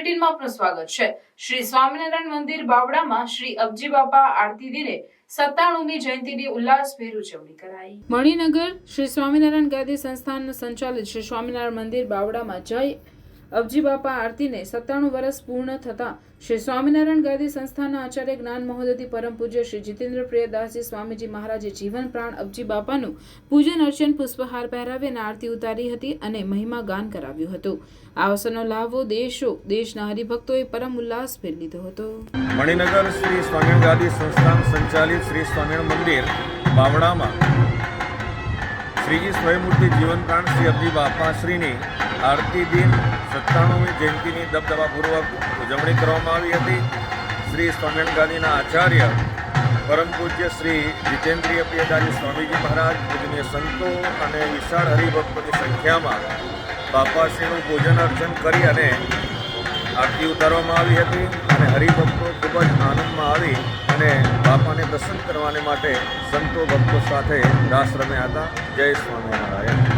બુલેટિનમાં આપનું સ્વાગત છે। શ્રી સ્વામિનારાયણ મંદિર બાવડામાં શ્રી અબજી બાપા આરતી દિને 97મી જયંતિની ઉલ્લાસભેર ઉજવણી કરાઈ। મણિનગર શ્રી સ્વામિનારાયણ ગાદી સંસ્થાન સંચાલિત શ્રી સ્વામિનારાયણ મંદિર બાવડામાં જય અબજી બાપા આરતીને 97 વર્ષ પૂર્ણ થતા શ્રી સ્વામિનારાયણ ગાદી સંસ્થાનના આચાર્ય જ્ઞાન મહોદય પરમ પૂજ્ય શ્રી જીતેન્દ્ર પ્રિયદાસજી સ્વામીજી મહારાજે જીવન પ્રાણ અબજી બાપાનું પૂજન અર્ચન પુષ્પહાર પહેરાવી અને આરતી ઉતારી હતી અને મહિમા ગાન કરાવ્યું હતું। આ અવસરનો લાભો દેશના હરિભક્તોએ પરમ ઉલ્લાસભેર લીધો હતો। મણિનગર શ્રી સ્વામિનારાયણ ગાદી સંસ્થાન સંચાલિત શ્રી સ્વામિનારાયણ મંદિર બાવડામાં શ્રીજી સ્વયંમૂર્તિ જીવન પ્રાણ શ્રી અબજી બાપાશ્રીની આરતી દિન 97મી જયંતિની દબદબાપૂર્વક ઉજવણી કરવામાં આવી હતી। શ્રી સ્વામિનારાયણ ગાદીના આચાર્ય પરમ પૂજ્ય શ્રી જીતેન્દ્રિય પ્રિયદાસજી સ્વામીજી મહારાજ, પૂજનીય સંતો અને વિશાળ હરિભક્તોની સંખ્યામાં બાપાશ્રીનું પૂજન અર્ચન કરી અને આરતી ઉતારવામાં આવી હતી અને હરિભક્તો ખૂબ જ આનંદમાં આવી અને બાપાને દર્શન કરવાને માટે સંતો ભક્તો સાથે રાસ રમ્યા હતા। જય સ્વામિનારાયણ।